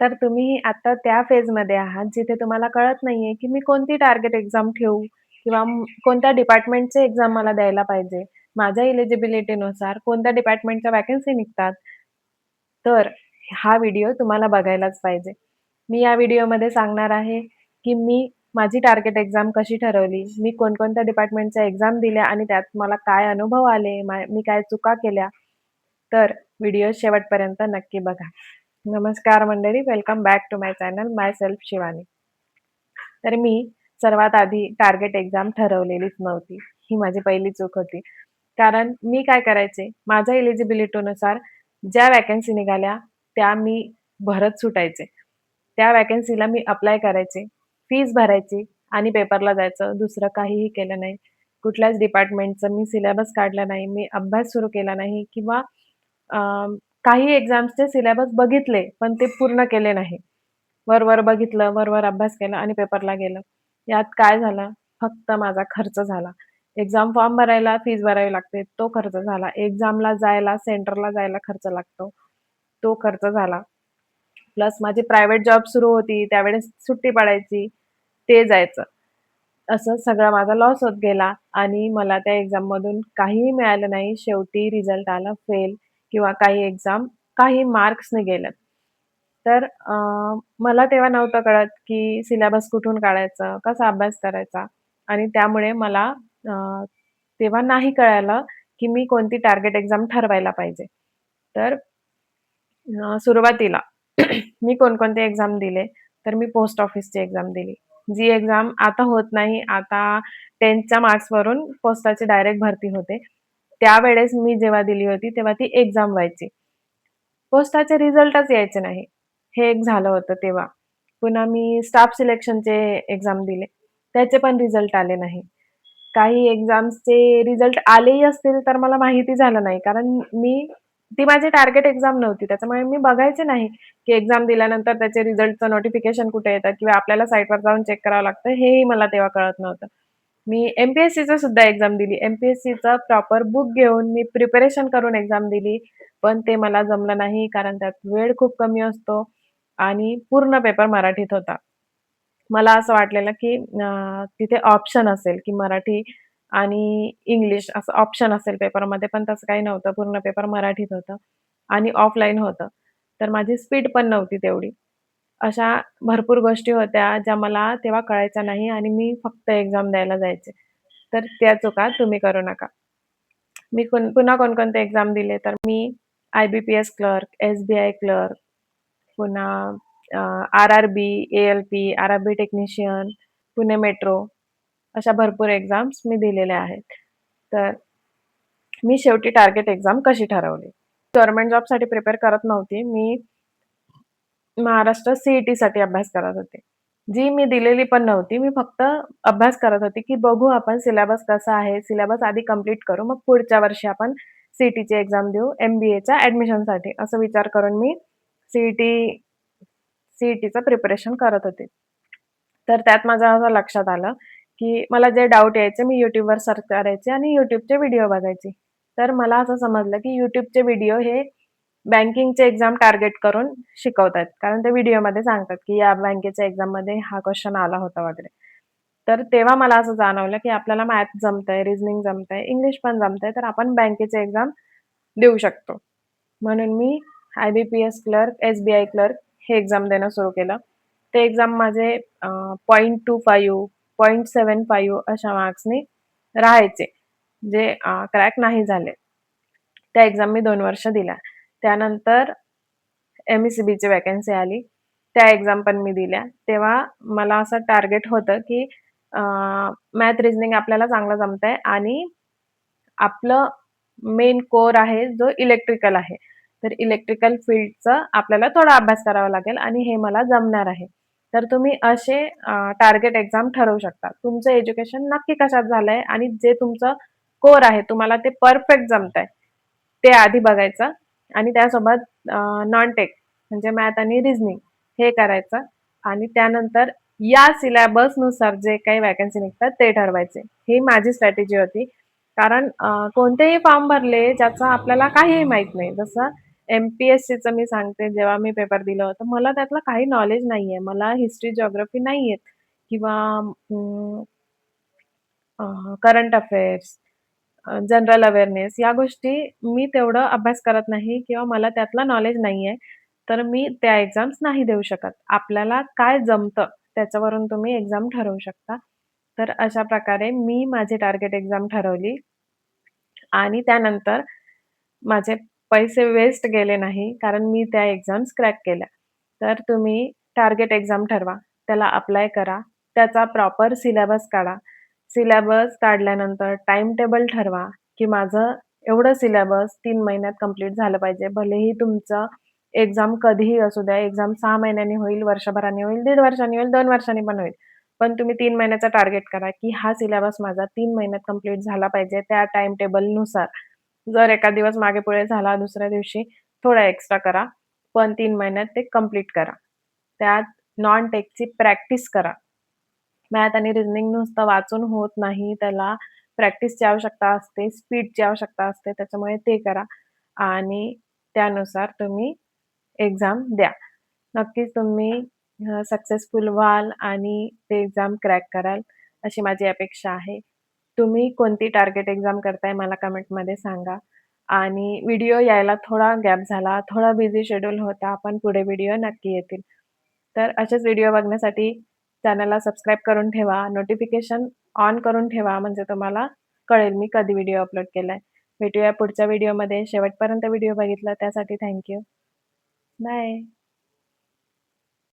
तर तुम्ही आता त्या फेजमध्ये आहात, जिथे तुम्हाला कळत नाहीये, की मी कोणती टार्गेट एक्झाम ठेवू किंवा कोणत्या डिपार्टमेंटचे एक्झाम मला द्यायला पाहिजे. माझ्या एलिजिबिलिटीनुसार कोणत्या डिपार्टमेंटच्या व्हॅकन्सी निघतात. तर हा व्हिडिओ तुम्हाला बघायलाच पाहिजे. मी या व्हिडिओमध्ये सांगणार आहे, की मी माझी टार्गेट एक्झाम कशी ठरवली, मी कोणकोणत्या डिपार्टमेंटच्या एक्झाम दिल्या आणि त्यात मला काय अनुभव आले, मी काय चुका केल्या. तर व्हिडिओ शेवटपर्यंत नक्की बघा. नमस्कार मंडळी, welcome back to my channel my self Shivani. तर मी सर्वात आधी टार्गेट एक्झाम ठरवलेलीच नव्हती. ही माझी पहिली चूक होती. कारण मी काय करायचे, माझ्या एलिजिबिलिटीनुसार ज्या व्हॅकन्सी निघाल्या, त्या मी भरत सुटायचे. त्या व्हॅकन्सीला मी अप्लाय करायचे, फीस भरायची आणि पेपरला जायचं. दुसरं काहीही केलं नाही. कुठल्याच डिपार्टमेंटचं मी सिलेबस काढला नाही. मी अभ्यास सुरू केला नाही किंवा अ, काही एक्झाम्सचे सिलेबस बघितले, पण ते पूर्ण केले नाही. वर-वर बघितलं, वर-वर अभ्यास केला आणि पेपरला गेलं. यात काय झालं? फक्त माझा खर्च झाला. एक्झाम फॉर्म भरायला फीस भरावी लागते, तो खर्च झाला. एक्झामला जायला, सेंटरला जायला खर्च लागतो, तो खर्च झाला. प्लस माझी प्रायव्हेट जॉब सुरू होती, त्यावेळेस सुट्टी पडायची, ते जायचं. असं सगळा माझा लॉस होत गेला आणि मला त्या एक्झाममधून काहीही मिळालं नाही. शेवटी रिझल्ट आला फेल किंवा काही एक्झाम काही मार्क्सने गेल्यात. तर मला तेव्हा नव्हतं कळत, की सिलेबस कुठून काढायचा, कसा अभ्यास करायचा आणि त्यामुळे मला अ, तेव्हा नाही कळालं, की मी कोणती टार्गेट एक्झाम ठरवायला पाहिजे. तर सुरुवातीला मी कोणकोणते एक्झाम दिले, तर मी पोस्ट ऑफिसची एक्झाम दिली. जी एक्झाम आता होत नाही. आता 10च्या मार्क्सवरून पोस्टाची डायरेक्ट भरती होते. त्यावेळेस मी जेव्हा दिली होती, तेव्हा ती एक्झाम व्हायची. पोस्टाचे रिझल्टच यायचे नाही. हे एक झालं होतं तेव्हा. पुन्हा मी स्टाफ सिलेक्शनचे एक्झाम दिले. त्याचे पण रिझल्ट आले नाही. काही एक्झाम्सचे रिझल्ट आलेही असतील तर मला माहिती झालं नाही. कारण ती माझी टार्गेट एक्झाम नव्हती. त्याच्यामुळे मी बघायचे नाही, की एक्झाम दिल्यानंतर त्याचे रिझल्टचं नोटिफिकेशन कुठे येतात किंवा आपल्याला साइटवर जाऊन चेक करावं लागतं, हेही मला तेव्हा कळत नव्हतं. मी एम-पी-एस-सीचं सुद्धा एक्झाम दिली. एम-पी-एस-सीचं प्रॉपर बुक घेऊन मी प्रिपरेशन करून एक्झाम दिली. पण ते मला जमलं नाही कारण त्यात वेळ खूप कमी असतो आणि पूर्ण पेपर मराठीत होता. मला असं वाटलेलं, की तिथे ऑप्शन असेल, की मराठी आणि इंग्लिश असं ऑप्शन असेल पेपरमध्ये, पण तसं काही नव्हतं. पूर्ण पेपर मराठीत होतं आणि ऑफलाईन होतं. तर माझी स्पीड पण नव्हती तेवढी. अशा भरपूर गोष्टी होत्या, ज्या मला तेव्हा कळायच्या नाही आणि मी फक्त एक्झाम द्यायला जायचे. तर त्या चुका तुम्ही करू नका. मी पुन्हा कोणकोणते एक्झाम दिले, तर मी आय-बी-पी-एस क्लर्क, एस-बी-आय क्लर्क, पुन्हा अ, आर-आर-बी, ए-एल-पी, आर-आर-बी टेक्निशियन, पुणे मेट्रो अशा भरपूर एक्झाम्स मी दिलेल्या आहेत. तर मी शेवटी टार्गेट एक्झाम कशी ठरवली? गव्हर्नमेंट जॉबसाठी प्रिपेअर करत नव्हती. मी महाराष्ट्र सी-ई-टीसाठी अभ्यास करत होते. जी मी दिलेली पण नव्हती. मी फक्त अभ्यास करत होते, की बघू आपण सिलेबस कसा आहे. सिलेबस आधी कंप्लीट करू. मग पुढच्या वर्षी आपण सी-ई-टीची एक्झाम देऊ एम-बी-एच्या ॲडमिशनसाठी असा विचार करून मी सी-ई-टी सी-ई-टीचं प्रिपरेशन करत होते. तर त्यात माझ्या असं लक्षात आलं, की मला जे डाउट यायचे मी YouTubeवर सर्च करायचे आणि YouTubeचे व्हिडिओ बघायचे. तर मला असं समजलं, की YouTubeचे व्हिडिओ हे बँकिंगचे एक्झाम टार्गेट करून शिकवतायत. कारण ते व्हिडिओमध्ये सांगतात, की या बँकेच्या एक्झाममध्ये हा क्वेशन आला होता वगैरे. तर तेव्हा मला असं जाणवलं, की आपल्याला मॅथ जमतंय, रिझनिंग जमतंय, इंग्लिश पण जमतंय, तर आपण बँकेचे एक्झाम देऊ शकतो. म्हणून मी आय-बी-पी-एस क्लर्क, एस-बी-आय क्लर्क हे एक्झाम देणं सुरू केलं. ते एक्झाम माझे 0.25, 0.75 अशा मार्क्सनी राहायचे. जे क्रॅक नाही झाले. त्या एक्झाम मी 2 वर्ष दिल्या. त्यानंतर एम-एस-सी-बीची व्हॅकन्सी आली. त्या एक्झाम पण मी दिल्या. तेव्हा मला असं टार्गेट होतं, की मॅथ, रिझनिंग आपल्याला चांगलं जमतंय आणि आपलं मेन कोर आहे जो इलेक्ट्रिकल आहे. तर इलेक्ट्रिकल फील्डचा आपल्याला थोडा अभ्यास करावा लागेल आणि हे मला जमणार आहे. तर तुम्ही असे टार्गेट एक्झाम ठरवू शकता. तुमचं एज्युकेशन नक्की कशात झालंय आणि जे तुमचं कोर आहे, तुम्हाला ते परफेक्ट जमतंय, ते आधी बघायचं आणि त्यासोबत नॉन टेक म्हणजे मॅथ आणि रिझनिंग हे करायचं आणि त्यानंतर या सिलेबसनुसार जे काही व्हॅकन्सी निघतात ते ठरवायचे. ही माझी स्ट्रॅटेजी होती. कारण कोणतेही फॉर्म भरले ज्याचं आपल्याला काहीही माहीत नाही. जसं एम-पी-एस-सीचं मी सांगते, जेव्हा मी पेपर दिलं होतं, मला त्यातलं काही नॉलेज नाहीये. मला हिस्ट्री, जिओग्राफी नाही येत किंवा करंट अफेअर्स, जनरल अवेअरनेस या गोष्टी मी तेवढं अभ्यास करत नाही किंवा मला त्यातलं नॉलेज नाहीये. तर मी त्या एक्झाम्स नाही देऊ शकत. आपल्याला काय जमतं त्याच्यावरून तुम्ही एक्झाम ठरवू शकता. तर अशा प्रकारे मी माझी टार्गेट एक्झाम ठरवली आणि त्यानंतर माझे पैसे वेस्ट गेले नाही, कारण मी त्या एक्झाम्स क्रॅक केल्या. तर तुम्ही टार्गेट एक्झाम ठरवा, त्याला अप्लाय करा, त्याचा प्रॉपर सिलेबस काढा. सिलेबस काढल्यानंतर टाईम टेबल ठरवा, की माझं एवढं सिलेबस 3 महिन्यात कंप्लीट झालं पाहिजे. भलेही तुमचं एक्झाम कधीही असू द्या, एक्झाम 6 महिन्यांनी होईल, वर्षभराने होईल, दीड वर्षांनी होईल, 2 वर्षांनी पण होईल. पण तुम्ही 3 महिन्याचा टार्गेट करा, की हा सिलेबस माझा 3 महिन्यात कंप्लीट झाला पाहिजे त्या टाईम टेबलनुसार. जर एखाद दिवस मागे-पुढे झाला, दुसऱ्या दिवशी थोडा एक्स्ट्रा करा, पण 3 महिन्यात ते कंप्लीट करा. त्यात नॉन टेकची प्रॅक्टिस करा. मॅथ आणि रिझनिंग नुसतं वाचून होत नाही. त्याला प्रॅक्टिसची आवश्यकता असते, स्पीडची आवश्यकता असते. त्याच्यामुळे ते करा आणि त्यानुसार तुम्ही एक्झाम द्या. नक्कीच तुम्ही सक्सेसफुल व्हाल आणि ते एक्झाम क्रॅक कराल, अशी माझी अपेक्षा आहे. तुम्ही कोणती टार्गेट एक्झाम करताय मला कमेंटमध्ये सांगा आणि व्हिडिओ यायला थोडा गॅप झाला, थोडा बिझी शेड्यूल होता, पण पुढे व्हिडिओ नक्की येतील. तर असेच व्हिडिओ बघण्यासाठी चॅनलला सबस्क्राईब करून ठेवा, नोटिफिकेशन ऑन करून ठेवा, म्हणजे तुम्हाला कळेल मी कधी व्हिडिओ अपलोड केलाय. भेटूया पुढच्या व्हिडिओमध्ये. शेवटपर्यंत व्हिडिओ बघितला त्यासाठी थँक बाय.